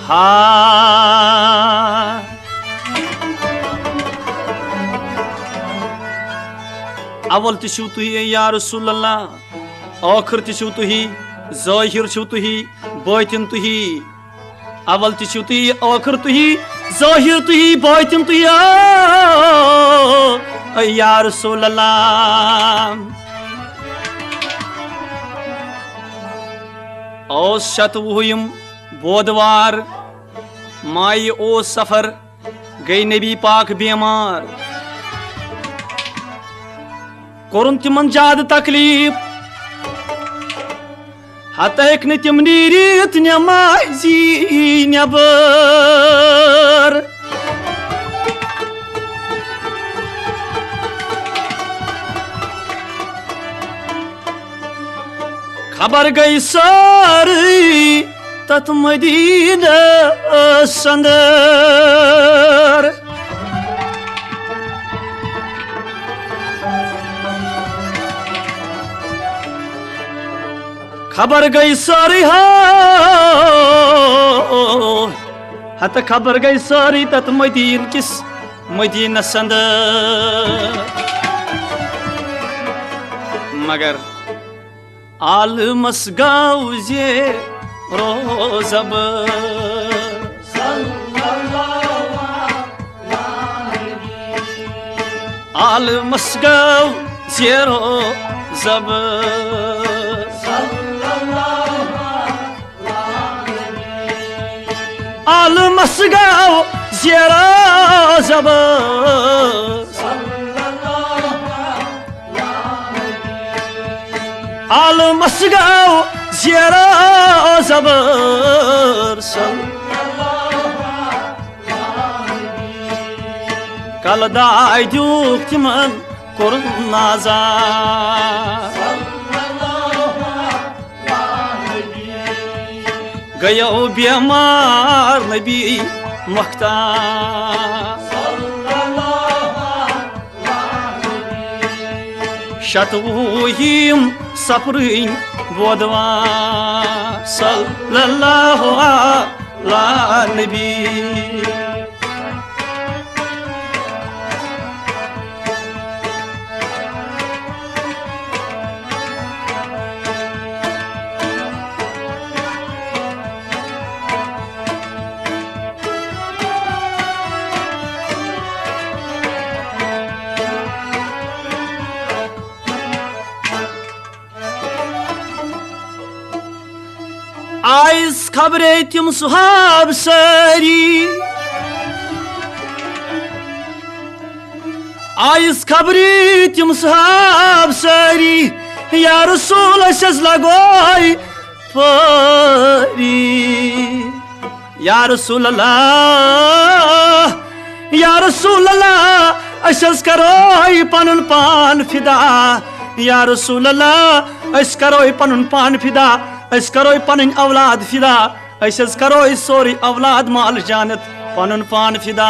हाँ अवल तु तुही या रसूल अल्लाह आखिर तु तुही ज़ाहिर तुही बातिन तुही अवल तु तुही आखिर तुही ज़ाहिर तुही बातिन तुही या रसूल अल्लाह ओ शतवुहिम बोधवार माई ओ सफर गई नबी पाक बीमार कोरुन तिमन ज्यादा तकलीफ हत हेक न तिम नीरित नमाजी नबर खबर गई सारी तत मदीना संदर खबर गई सारी हत खबर गई सारी तत मदीन किस मदीना संदर मगर आलमस गाउजे रोजब आलमस गाउजे रोजब आलमस गाउजे रोजब आलमस गाउजे रोजब कल दाय दुख तिमन कोरुन नाजार गयो बेमार नबी मुख्तार शतवुहिम सफरिन बोधवार सल्लल्लाहु अला नबी आइस खबरे तुम सुहाब सारी आइस खबरी तुम सुहाब सारी या रसूल अशज लगोई परी या रसूल अल्लाह अशज करोई पनुन पान फिदा या रसूल अल्लाह अश करोई पनुन पान फिदा अस करो पन औलाद फिदा अस करो सोरी औलाद माल जानत पन पान फिदा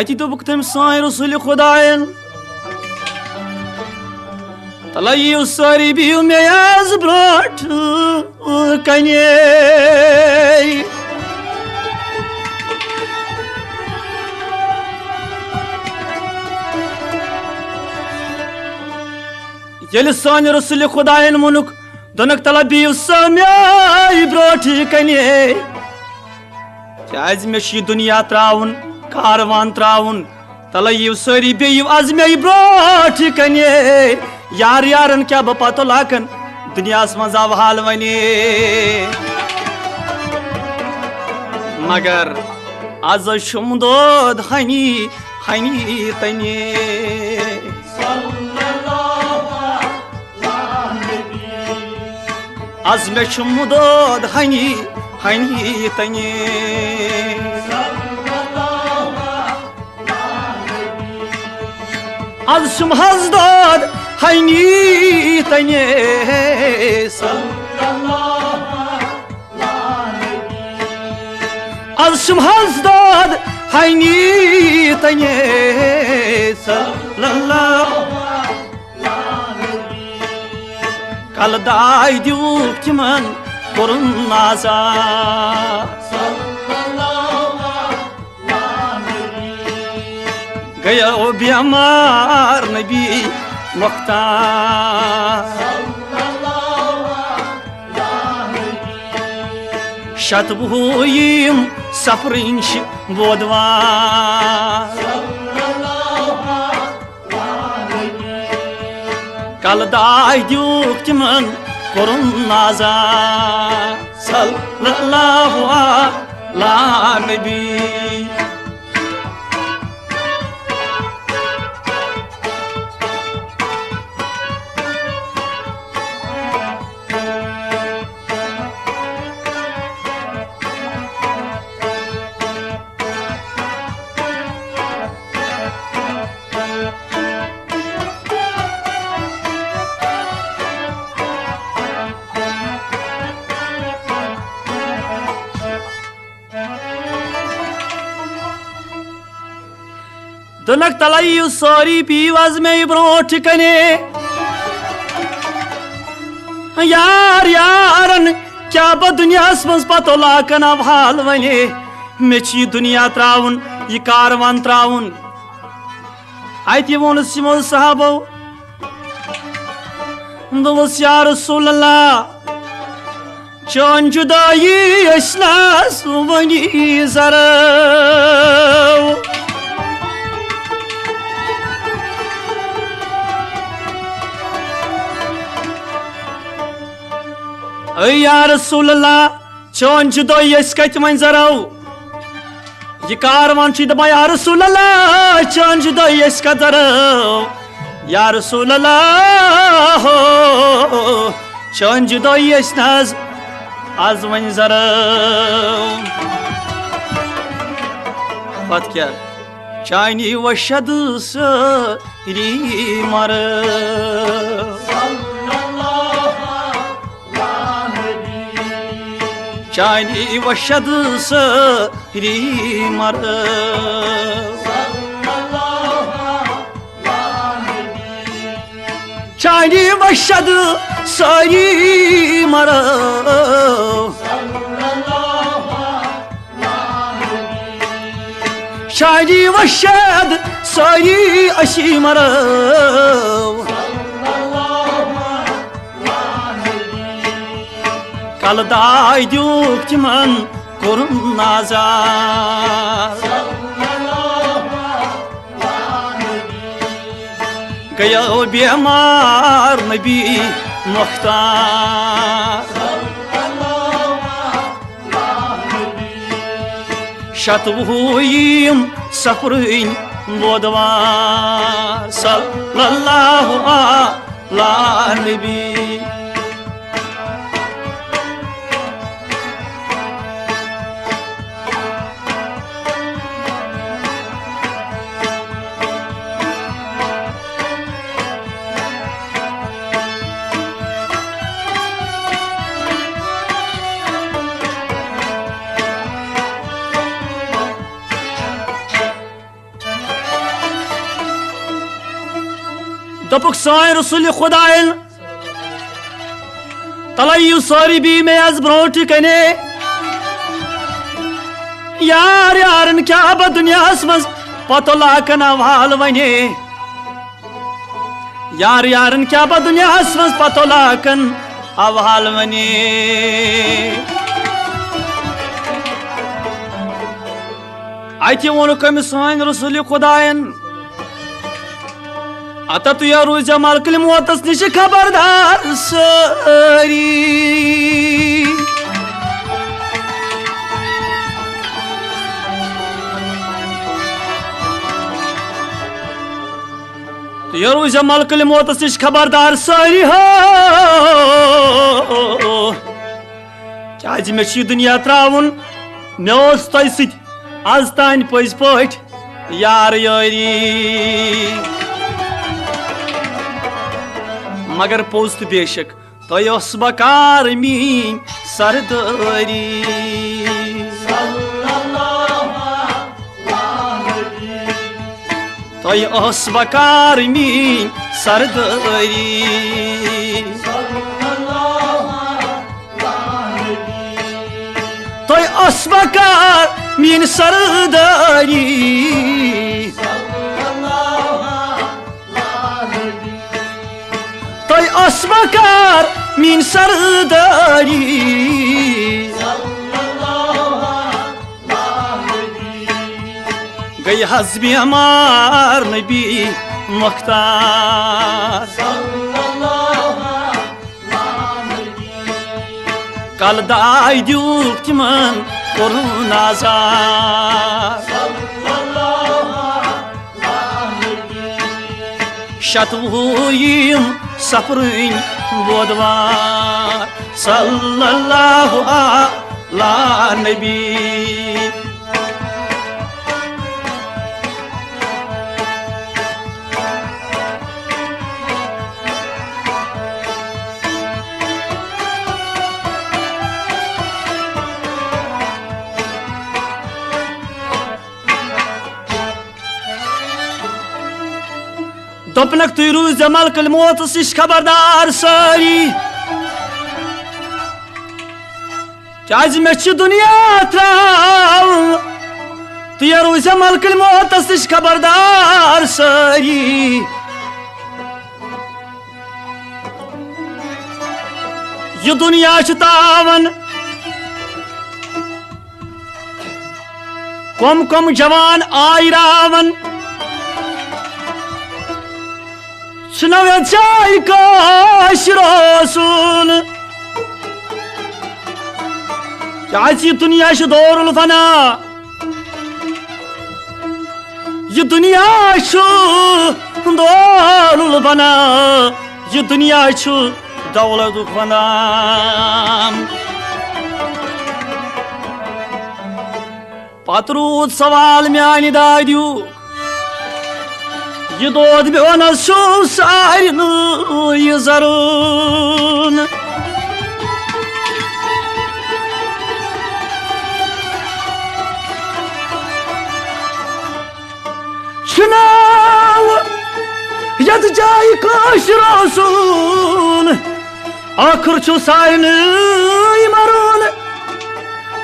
अति दोक तम साय रसूल खुदायन तलयू सारी बिहु मे ब्रोट कने ये सान रसूल खुदायन मुनुक दोनक तला बिहु समय ब्रोट कने क्या मे दुनिया त्राउन कारवान त्राउन तल यू सारी बेयू अजमे ब्रोट कने यार यारन क्या बपतो लाकन दुनिया मज आव हाल वने मगर आज शुम दोद हनी हनी तने आज मे शुम दोद हनी हनी तने आज शुम हज दोद हनी तने आज शुम हज दोद हनी तने सल्लल्लाहु कल दाय दियुक तिमन कोरुन नाजा गया ओ बेमार नबी मुख्तार शतबुयम सफरिंश बोदवार कल दाय दियुक तिमन कोरुन नाजा सल्लल्लाहु अला नबी दुनक तलायु सारी पीवाज में ब्रोट कने यार यारन क्या ब दुनिया मज पतो लाकन अब हाल वने मे दुनिया त्राउन यह कारवान त्राउन अति वोनस यमो सहाबो दोस या रसूल अल्लाह चौन जुदाई असलास वनी जरा या रसूल अल्लाह चौन जुदाई कत मन जरो यह कारवान दपा या रसूल अल्लाह चौन जुदाई कत जरो या रसूल अल्लाह चौन जुदाई नज आज वन जरो पत क्या चानी वशद सरी मर चानी वशद सरी मर चानी वशद सरी मर चानी वशद सरी अशी मर कल दाय दियुक तिमन कोरुन नाजा गया बेमार नबी मुख्तार शतबुयम सफरिन बोदवार सल्लल्लाहु अला नबी दपुक साय रसूल खुदाइन तलयु सारी बी में आज ब्रोट कने यार यारन क्या ब दुनिया मज पतो लाकन अवाल वने यार यारन क्या ब दुनिया मज पतो लाकन अवाल वने अति वोनुक अमिस सान रसूल खुदायन अत तुया रूज मलकल मौतस निश खबरदार सारी तुया रूज मलकल मौतस निश खबरदार सारी हो क्या मे दुनिया त्रावन मे तह सत आज तान पज पट यार यारी मगर पोज तो बेशक तोस बकार मीन सरदारी तोस बकार मीन सरदारी तोस बकार मीन सरदारी असबकार मीन सरदारी गई हस्बी अमार नबी मुख्तार कल दाय दूक तिमन कोरुन आजार शतवुयम सफरिन बोदवार सल्लल्लाहु अला नबी दोपनक तुय रूज मलकल मौतस निश खबरदार सारी क्या मे दुनिया त्राव तुय रूज मलकल मौतस निश खबरदार सारी ये दुनिया तावन कम कम जवान आय रावन सुनवे चाय काशरोसून क्या दुनिया दौरुल फना ये दुनिया दौरुल फना ये दुनिया दौलत फना पत रूद सवाल म्यान दादियू ये दोद मे वन सारिन ये जरून चुनाव यद जाय काशरोसून आखिर छु सारिन मरून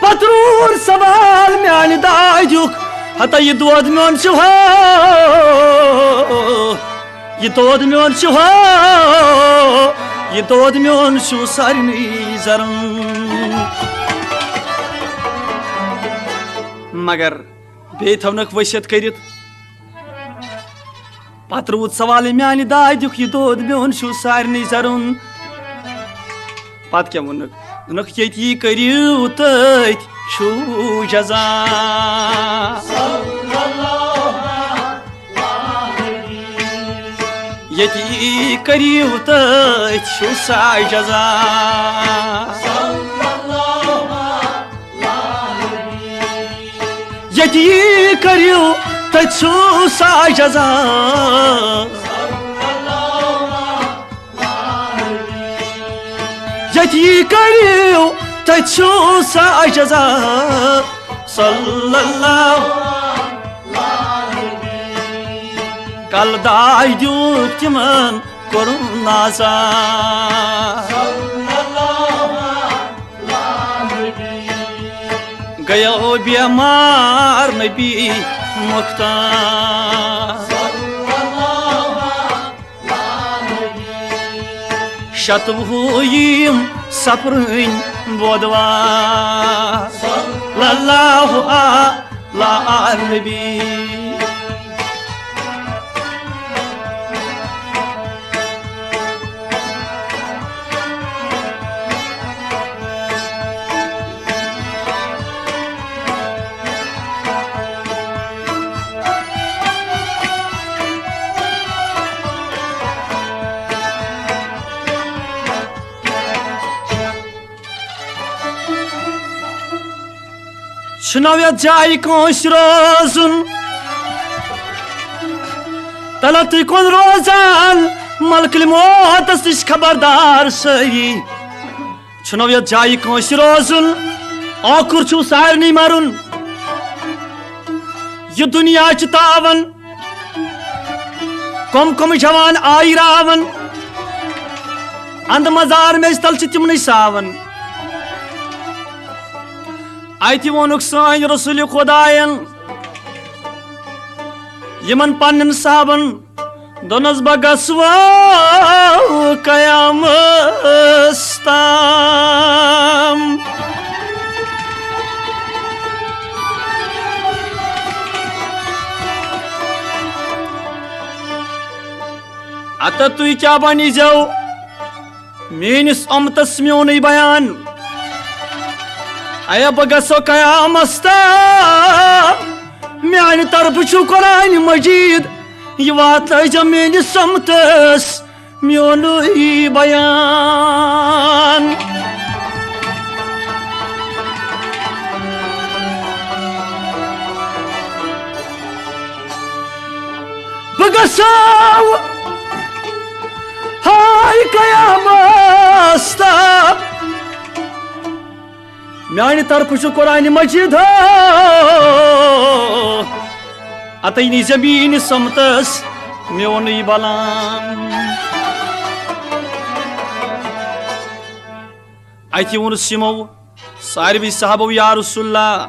पतरूर सवाल म्यान दाजुक हता ये दोद मोन हो ये दोद मोन हो ये दोद मोन सारनी जरन मगर बे थवनक वसियत करित पत रूद सवाल म्यान दाजुक ये दोद मोन सारनी जरन पत क्या वोनुक दोनक यति करियो तथ छु जजा यति करियो तथ छु साय जजा यति करियो तथ छु साय जजा यति करियो तथ छु साय जजा सल्लल्लाहु कल दाय दूक तिमन कोरुन नाजार गयो बेमार नबी मुख्तार शतवुयम सफरिन बोदवार सल्लल्लाहु ला नबी। Şunavya cay koşrozun Talatı kon rozan Malkli motas iş haberdar şey Şunavya cay koşrozun Akur çu sarni marun Ye dünya çıtavan Kom javan ayravan And mazar mestal çıtımni savan Ayti wonuk sayn Rasuli Khudayan Yaman pannen saban Donas bagaswa kayamastam Ata tuy kya bani jau Menis amtas myoni bayan Aya bagaso kayamasta Meani tarafı şu Kur'an-ı Mecid Yivatlayca meni samtas Miyonu bayan Bagasav Hay kayamasta Meani tarafı şu Kur'an-ı Mecid Atayni zemini samtas Miyonu balan Ayti wonu simo Sarbi sahabu ya Resulullah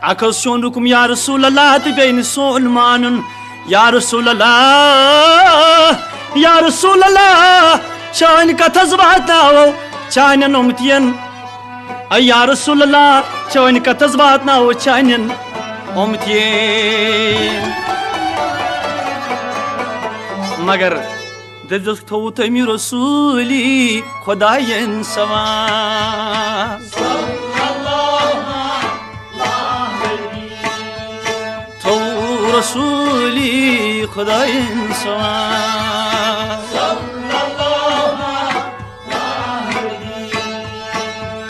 Akasyon rukum ya Resulullah Tibeyni sulmanun Ya Resulullah Ya Resulullah Şahini katazbatna Çaynen umtiyen Ay ya Resulullah Şahini katazbatna Çaynen umtiyen Magar Dezak thavu taymi Rasuli Khudayan sawa Thavu Rasuli Khudayan sawa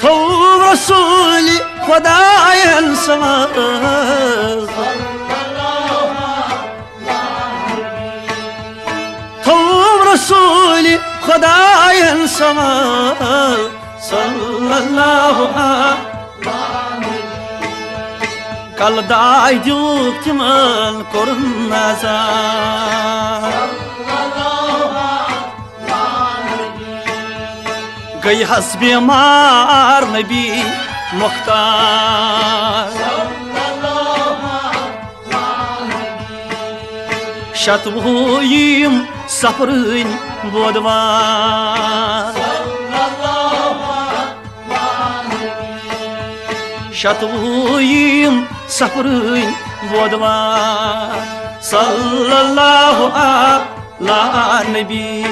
Thavu Rasuli Khudayan sawa Rasuli Khudayan sama Sallallahu aleyhi Kal da'i juk timal korun nazar Gay hasbi mar Nabi Mukhtar Şatvuhuyim sabrın bodvar Şatvuhuyim sabrın bodvar Sallallahu ala nebi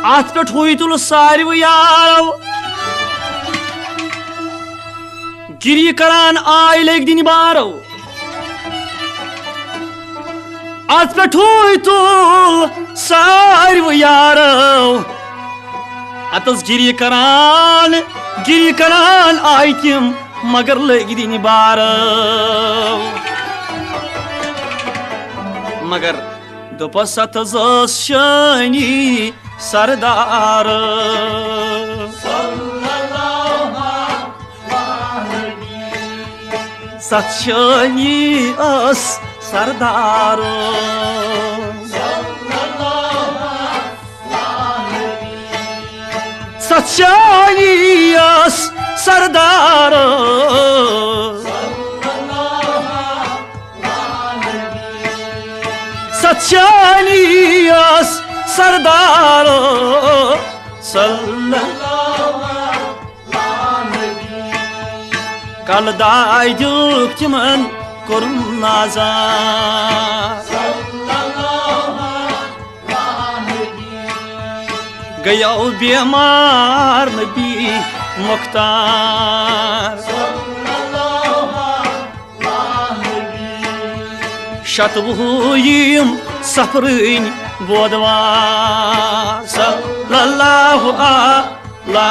At pe huytul sarv yarav Giri karan aile din barav At pe huytul sarv yarav Atas giri karan aitim magar leg din barav Magar dopas ataz shani Sardar Sallallahu aleyhi Satşani as Sardar Sallallahu aleyhi सच्चाईस सरदार सच्चाईस सरदार कल दाय दुख तिमन कोरुन नाजार गयो बेमार नबी मुख्तार शतवुयम सफरिन बोदवार सल्लल्लाहु अला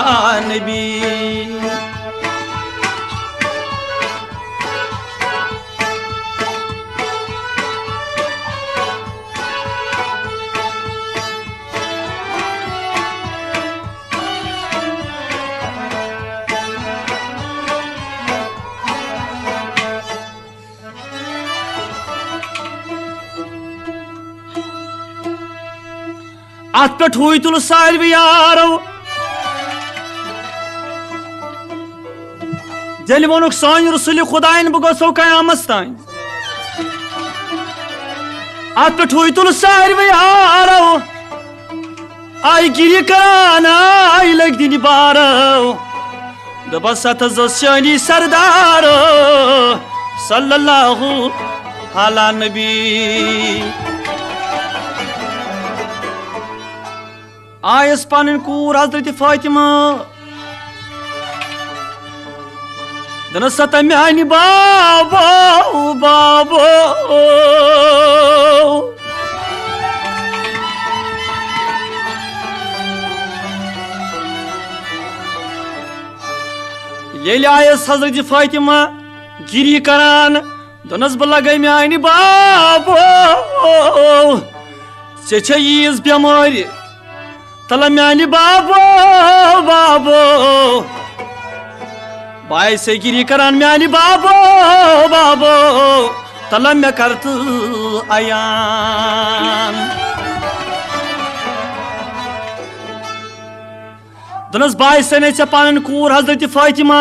नबी अत पे हुई तुल सारवी यारो जेल वोनुक सान रसूल खुदाइन बह गो कयामस तान अत पे हुई तुल सारवी यारो आई गिरी करान आई लग दिन बारो दबस शानी सरदार सल्लल्लाहु अला नबी आयस पन कूर हजरत फातिमा दन सत म्यान बाबो बाबो येल आयस हजरत फातिमा गिरी करान दनस बह लगे म्यान बाबो चे यीज बेमारी तला म्यानी बाबो बाबो बाय से गिरी करान म्यानी बाबो बाबो तला मे करत अयान दनस बाय से ने पन कूर हजरत फातिमा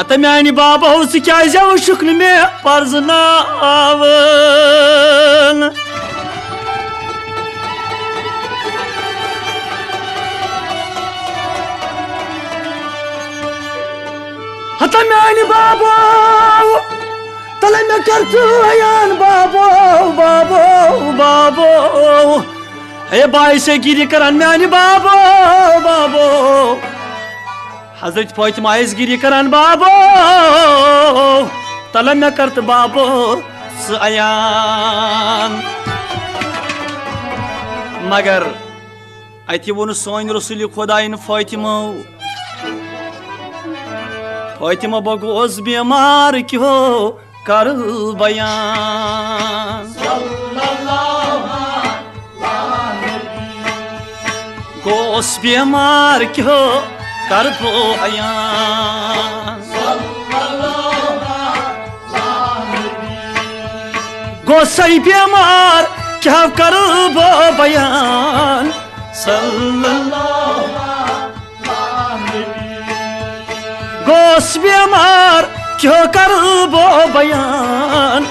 अत म्यानी बाबो क्या शुक्न मे पर्जनावन हता म्यानी बाबो तले मे करतु अयान बाबो बाबो बाबो हे बाय से गिरी करान म्यानी बाबो बाबो हजरत फातिमा गिरी करान बाबो तले मे करत बाबो स अयान मगर अति वोन सोन रसूल खुदाइन फातिमा फातिमा बगोस बेमार क्यों कर बयान गोस बेमार क्यों कर बो अयान गोसाई बेमार क्या कर बो बयान गोस बेमार क्यों कर बो बयान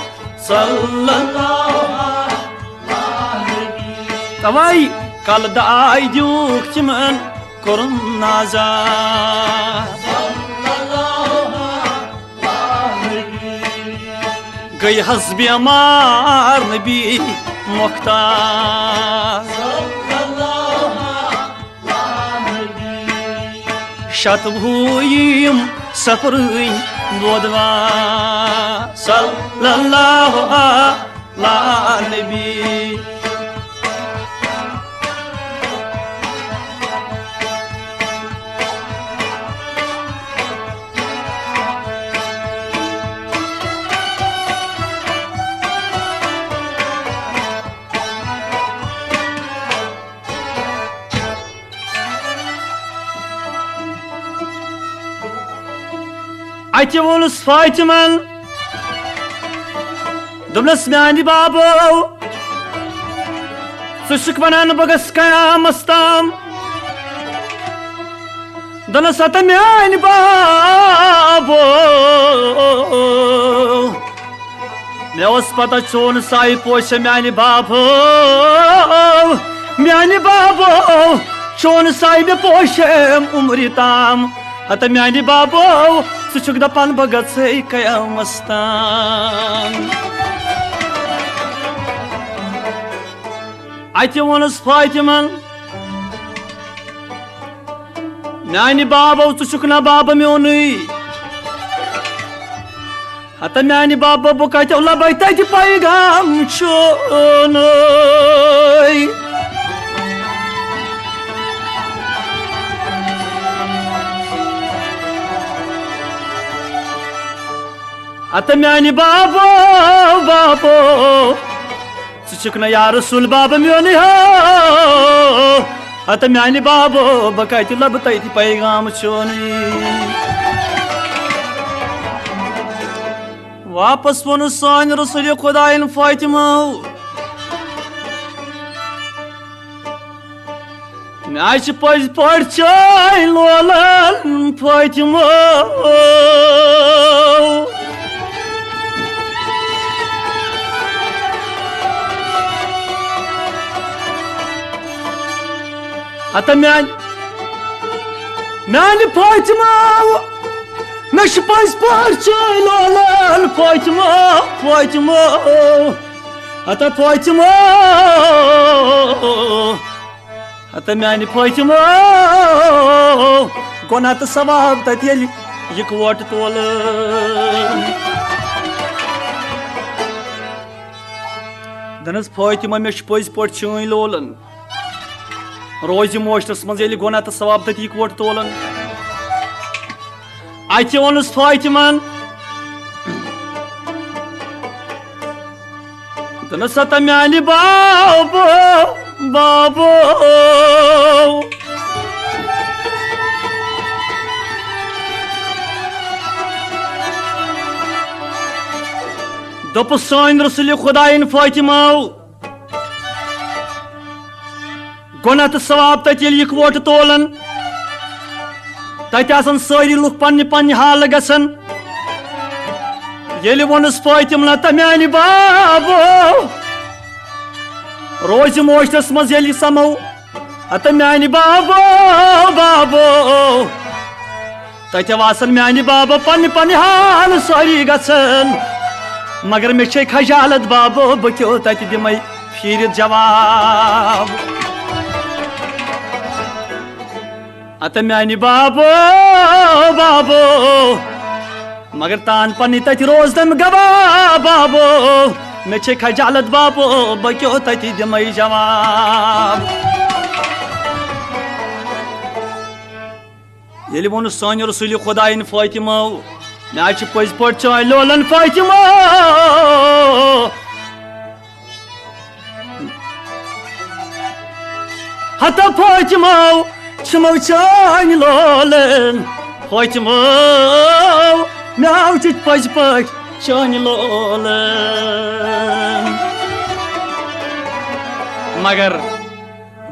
तवाई कल दाय दुख तिमन कोरुन नाजार गई हस बेमार नबी मुख्तार शतवुयम सफरिन बोदवार सल्लल्लाहु अला नबी अति वोलस फातिमन दोपनस म्यानी बाबो सुक वनान बगस कयामस ताम दनस हत म्यान बाबो मे पता चोन साई पोश म्यान बाबो म्यान बाबो चोन साई मे पोशम उम्र ताम हत म्यान बाबो सुख दपान बगत कयामस ताम अत वोनस फातिमन म्यान बाबो चुक ना बाब मोन हत म्यान बाबो बह कत लब तत पैगाम चोन हत म्यान बाबो बाबो चुक ना या रसूल बाब मोन हो हत म्यान बाबो बह कत लब तत पैगाम चोन वापस वोन सान रसूल खुदायन फातिमा मे पज पड़ चाय लोलन फातिमा हत म्यान फातिमा मे पज पड़ चाय लोलन फातिमा फातिमा हत फातिमा हत म्यान फातिमा गुनाह तो सवाब तत इकवट तोल दनस फातिमा मे पज पड़ चाय लोलन रोज मोशरस मज गुनाह तो सवाब तत इकवट तोलन अत वोनस फातिमन दनस हत म्यान बाबो बाबो दोप सान रसूल खुदायन फातिमा गुनाह तो सवाब तत इकवट तोलन तत सारी लुक पन्ने पन्ने हाल गसन ये वोनस फातिमा त म्यान बाबो रोज मोशरस मज समो हत म्यान बाबो बाबो तत म्यान बाबो पन्ने पन्ने हाल सारी गसन मगर मे खजालत बाबो बह क्यों तत दिमे फिर जवाब हत म्यान बाबो बाबो मगर तान पन्नी तत रोज दम गवाह बाबो मे खजालत बाबो बह क्यों तत दिमे जवाब ये वोन सान रसूल खुदायन फातिमा मे पज पड़ चाय लोलन फातिमा हत फातिमा छमो चाय लोलन फातिमा मे पज पड़ चाय लोलन मगर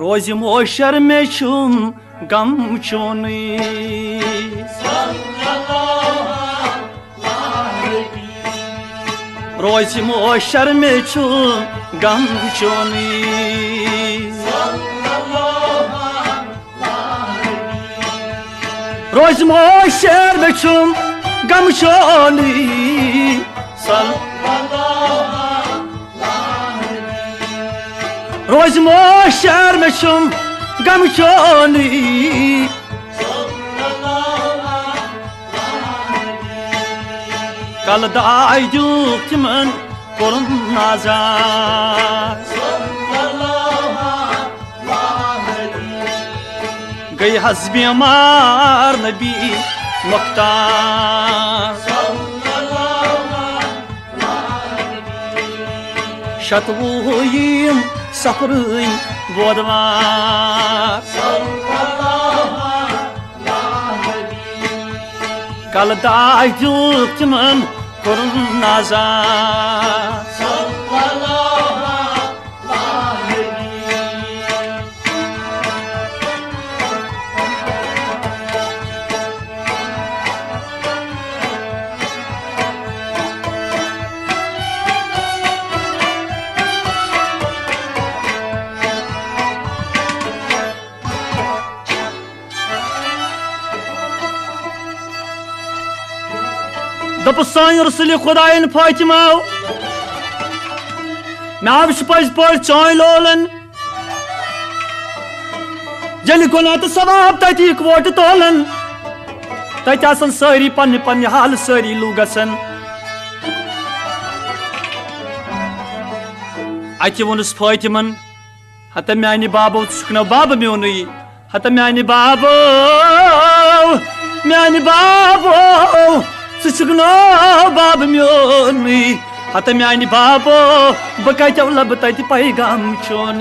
रोज मोशर में छुम गम चोन रोज मोशर में छुम गम चोन रोज मोशर में छुम गम चोन रोज मोशर में छुम गम चोन कल दाय दुख तिमन कोरन नाजार गई हस्बी मार नबी मुख्तार शतवुयम सफर बोदवार कल दाय दुख तिमन कोरन नाजार दप सान रसूल खुदायन फातिमा नाव पज पे चाय लोलन जल गुना तो सवाब तक वोट तोलन तन सारी पन्न पन्न हाल सारी लू गसन अत वोनस फातिमन हत म्यान बाबो सुखना बाब मोन हत म्यान बाबो सुखनो बाब मोन हत म्यान बाबो बह कत लब तत पैगाम चोन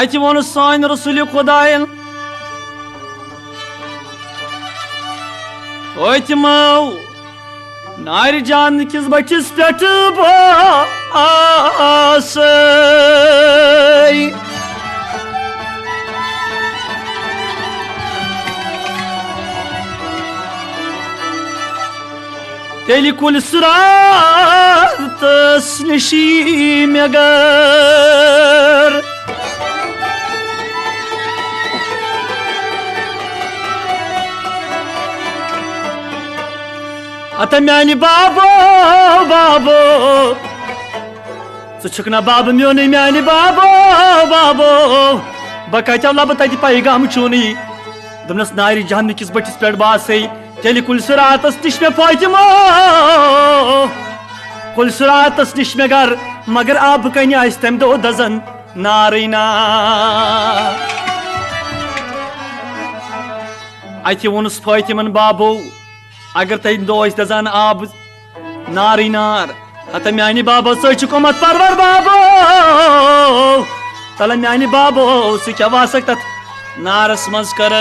अत वोन सान रसूल खुदायन फातिमा नार जान किस बटिस पे तेल कुल सुरातस नशी मगर अत म्यान बाबो सुखना बाब मोन म्यान बाबो बह कत लब तत पैगाम चोन दस नार जहन किस बटिस पे बास तेल कुल सुरातस निश मे फातिमा कुल सुरातस निश मे गर मगर आब कन तम दो दजन नारना अत वोनस फातिमन बाबो अगर तम दो दजान आब नार नार हत म्यान बाबो सत परवर बाबो तल म्यान बाबो सह क्या वासक तथ नारस मज कर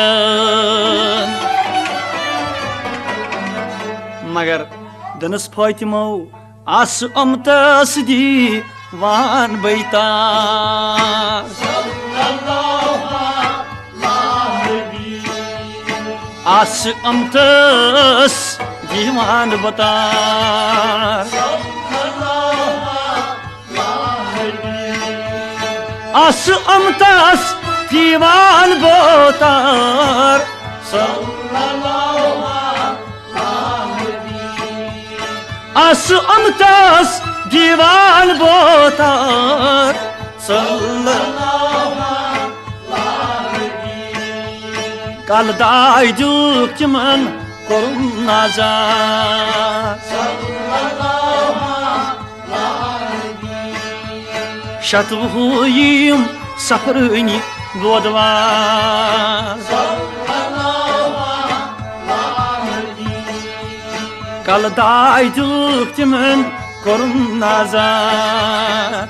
मगर दनस फातिमो आस अमतस दीवान बैता आस अमतस दीवान बता आस अमतस दीवान बोतार आस अमतस दीवान बोतार कल दाय दुख तिमन कोरुम नाजार शतवुयम सफरनी गोदवार कल दाय दुख तिमन कोरुम नाजार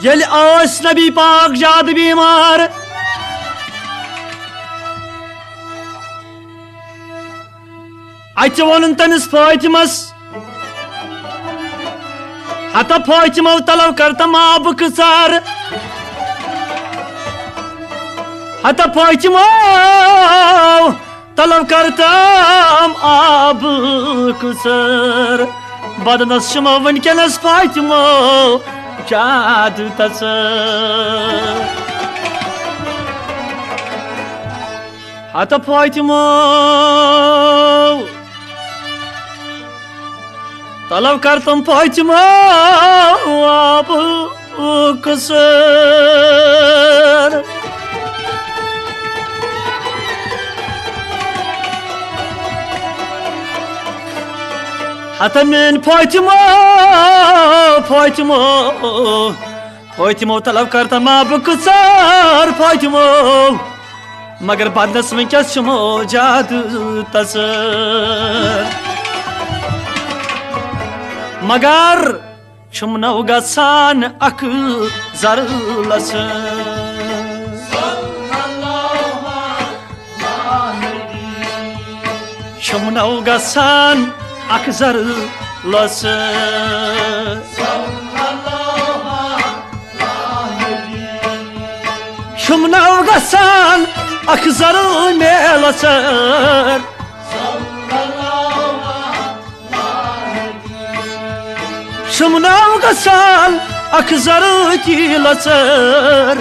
यल आस नबी पाक जाद बीमार अत वोन तमिस फातिमस हत फातिमो तलब करतम आब कसार हत फातिमो तलब करतम आब कसार बदनस शमो वनकनस फातिमो जाद तस हत फातिमो तलब करतम फातिमो आब कसर हत मेन फातिमो तलब करतम आब कसर फातिमो मगर बदनस वनकस शमो जाद तस मगर छुमनो गसान अक जरलस Shumno gasan akzar lası Shumno gasan akzar ne lasır Shumno gasan akzar ki lasır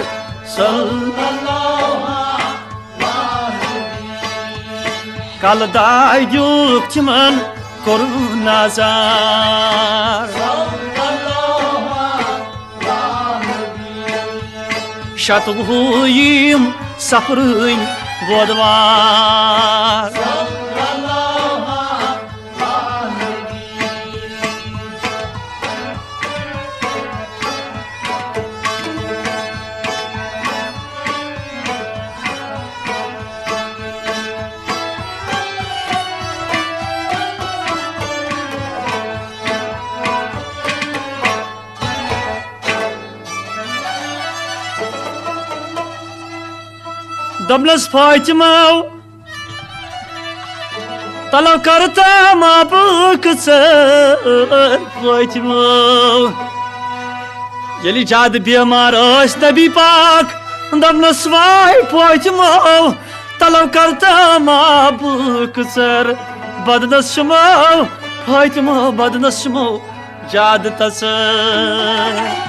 Kalday yuk timan korun nazar Şatuğuyum saprın bodvar Damlas Fatima Talab karta mabuk sar Fatima Yeli jad bimar ash nabi pak Damlas Fatima Talab karta mabuk sar Badnas shmo Fatima badnas shmo jad tasar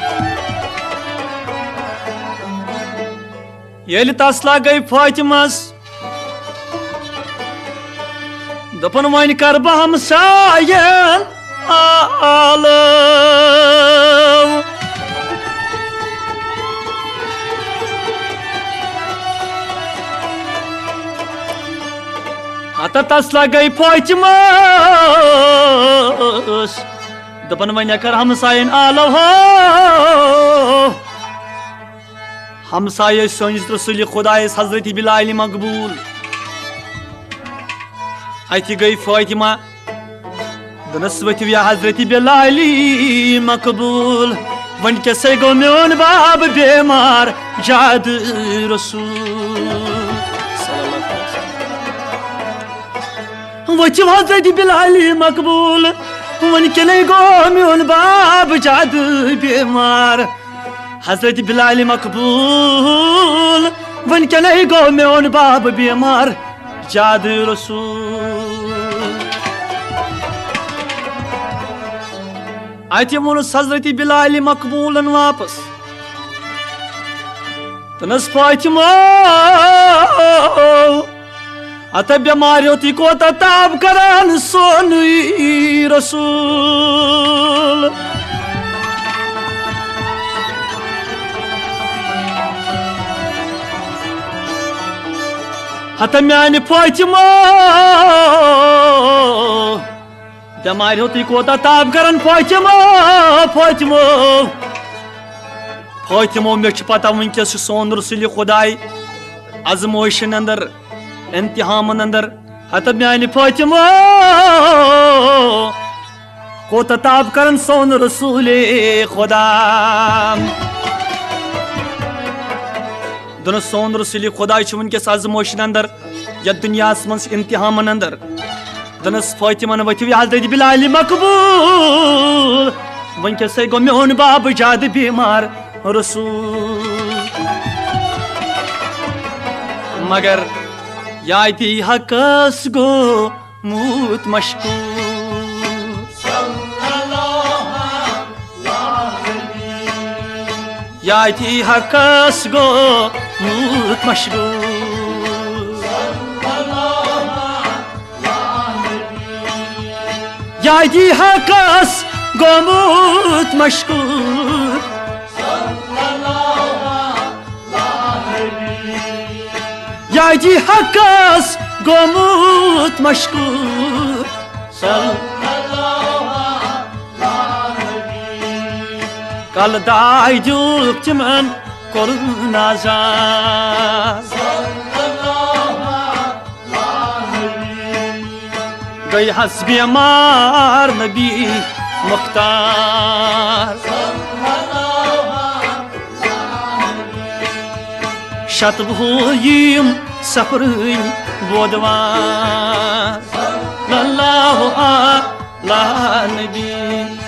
Yeli tasla gay Fatimas Dapan wayni karba hamsayen alav Ata tasla gay Fatimas Dapan wayni kar hamsayen alav हमसाये Sonis रसूल खुदाए हजरत बिलाल मकबूल अति गई फातिमा दनस वतिया हजरत बिलाल मकबूल one कैसे गो main बाब बेमार जाद रसूल वच हजरत बिलाल मकबूल one कैसे गो मेन बाब जाद बेमार Hazreti Bilal makbul Wan kanay go meon bab bimar Jad Rasul Ayet yunus Hazreti Bilal makbulan wapas Tanas Fatima Ata bimarioti ko tatab karan soni Rasul Hatamyani Fatima Damari hoti kota tab karan Fatima Fatima mekh pata winkes son Rasul Khuday azmoishin andar imtihan andar Hatamyani Fatima kota tab karan son Rasul Khuday Dona son Rasul Khuday chun ke azmoishin andar ya dunya asmans imtihan andar Dana Fatima ne vati Hazreti Bilal makbul one कैसे गो main बाब जाद बीमार रसूल मगर याती हकस गो मूत मशकूर याती हकस गो मूत मशकूर याती हकस Gomut maşkur Yaydi hakkas gomut maşkur Kal daydık timen korun azar Gay hasbi amar nabi Mukhtar Şat buhuyum saprın bodvar لله على نبي